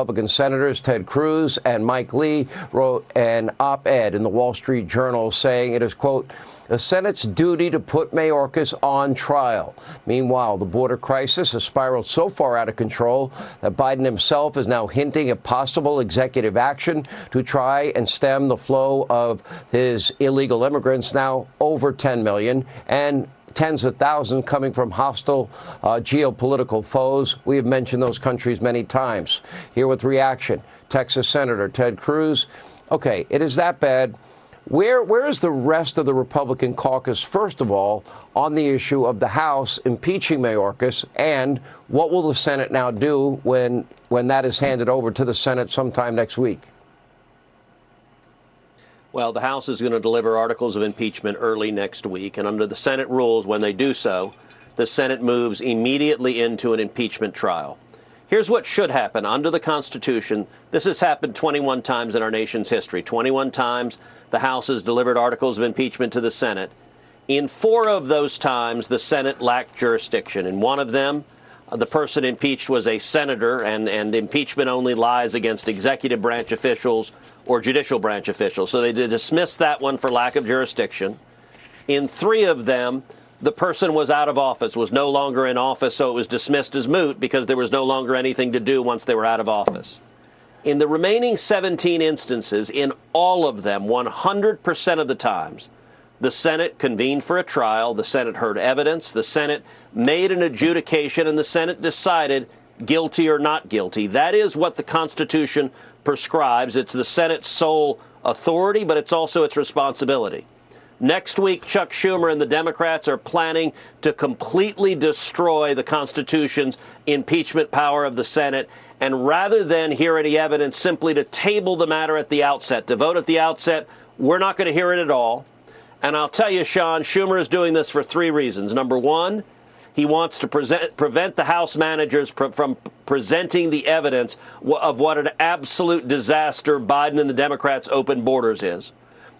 Republican Senators Ted Cruz and Mike Lee wrote an op-ed in the Wall Street Journal saying it is, quote, the Senate's duty to put Mayorkas on trial. Meanwhile, the border crisis has spiraled so far out of control that Biden himself is now hinting at possible executive action to try and stem the flow of his illegal immigrants, now over 10 million, and tens of thousands coming from hostile geopolitical foes. We have mentioned those countries many times. Here with reaction, Texas Senator Ted Cruz. Okay, it is that bad. Where is the rest of the Republican caucus, first of all, on the issue of the House impeaching Mayorkas, and what will the Senate now do when that is handed over to the Senate sometime next week? Well, the House is going to deliver articles of impeachment early next week, and under the Senate rules, when they do so, the Senate moves immediately into an impeachment trial. Here's what should happen under the Constitution. This has happened 21 times in our nation's history. 21 times the House has delivered articles of impeachment to the Senate. In 4 of those times, the Senate lacked jurisdiction. In one of them, the person impeached was a senator, and impeachment only lies against executive branch officials or judicial branch officials. So they dismissed that one for lack of jurisdiction. In 3 of them, the person was out of office, was no longer in office, so it was dismissed as moot because there was no longer anything to do once they were out of office. In the remaining 17 instances, in all of them, 100% of the times, the Senate convened for a trial, the Senate heard evidence, the Senate made an adjudication, and the Senate decided guilty or not guilty. That is what the Constitution prescribes. It's the Senate's sole authority, but it's also its responsibility. Next week, Chuck Schumer and the Democrats are planning to completely destroy the Constitution's impeachment power of the Senate, and rather than hear any evidence, simply to table the matter at the outset, to vote at the outset, we're not going to hear it at all. And I'll tell you, Sean, Schumer is doing this for 3 reasons. Number one, he wants to prevent the House managers from presenting the evidence of what an absolute disaster Biden and the Democrats' open borders is.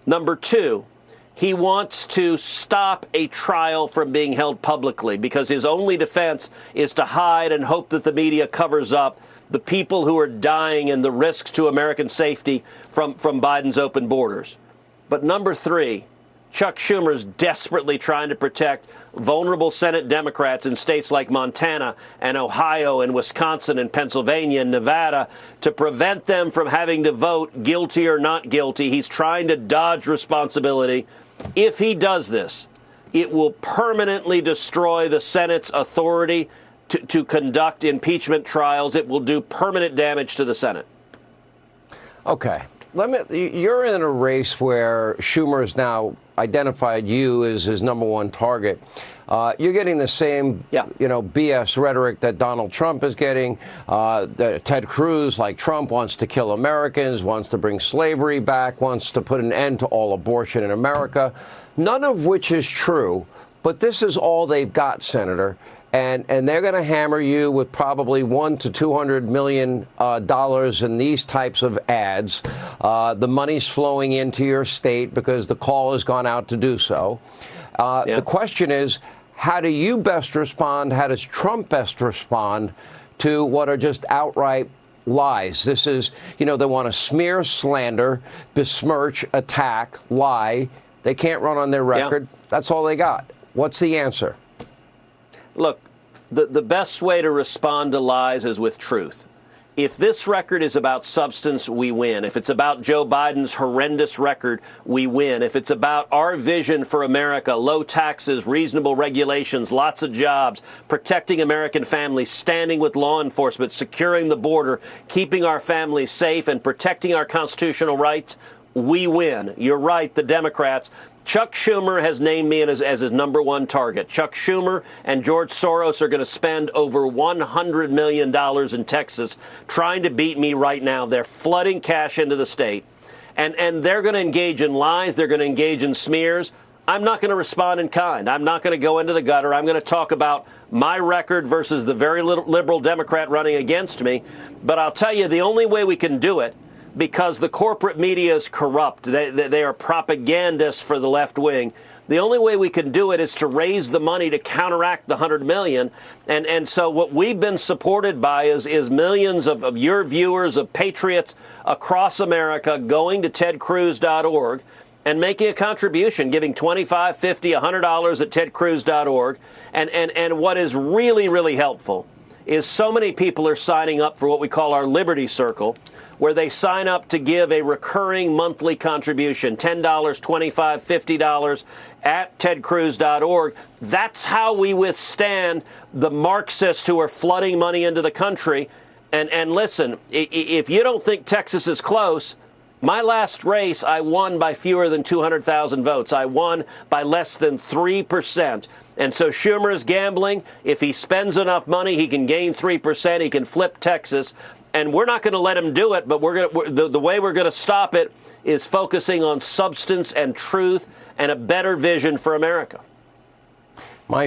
Number two, he wants to stop a trial from being held publicly because his only defense is to hide and hope that the media covers up the people who are dying and the risks to American safety from Biden's open borders. But number 3, Chuck Schumer is desperately trying to protect vulnerable Senate Democrats in states like Montana and Ohio and Wisconsin and Pennsylvania and Nevada to prevent them from having to vote guilty or not guilty. He's trying to dodge responsibility. If he does this, it will permanently destroy the Senate's authority to conduct impeachment trials. It will do permanent damage to the Senate. Okay. You're in a race where Schumer has now identified you as his number 1 target. You're getting the same, BS rhetoric that Donald Trump is getting. That Ted Cruz, like Trump, wants to kill Americans, wants to bring slavery back, wants to put an end to all abortion in America. None of which is true, but this is all they've got, Senator. And they're going to hammer you with probably $100 to $200 million in these types of ads. The money's flowing into your state because the call has gone out to do so. The question is, how do you best respond? How does Trump best respond to what are just outright lies? This is, they want to smear, slander, besmirch, attack, lie. They can't run on their record. That's all they got. What's the answer? Look, the best way to respond to lies is with truth. If this record is about substance, we win. If it's about Joe Biden's horrendous record, we win. If it's about our vision for America, low taxes, reasonable regulations, lots of jobs, protecting American families, standing with law enforcement, securing the border, keeping our families safe, and protecting our constitutional rights, we win. You're right, the Democrats. Chuck Schumer has named me as his number 1 target. Chuck Schumer and George Soros are going to spend over $100 million in Texas trying to beat me right now. They're flooding cash into the state. And they're going to engage in lies. They're going to engage in smears. I'm not going to respond in kind. I'm not going to go into the gutter. I'm going to talk about my record versus the very liberal Democrat running against me. But I'll tell you, the only way we can do it, because the corporate media is corrupt. They are propagandists for the left wing. The only way we can do it is to raise the money to counteract the $100 million. And so what we've been supported by is millions of your viewers, of patriots across America going to tedcruz.org and making a contribution, giving $25, $50, $100 at tedcruz.org. And what is really, really helpful is so many people are signing up for what we call our Liberty Circle, where they sign up to give a recurring monthly contribution, $10, $25, $50 at tedcruz.org. That's how we withstand the Marxists who are flooding money into the country. And listen, if you don't think Texas is close, my last race, I won by fewer than 200,000 votes. I won by less than 3%. And so Schumer is gambling. If he spends enough money, he can gain 3%. He can flip Texas. And we're not going to let him do it, but the way we're going to stop it is focusing on substance and truth and a better vision for America. My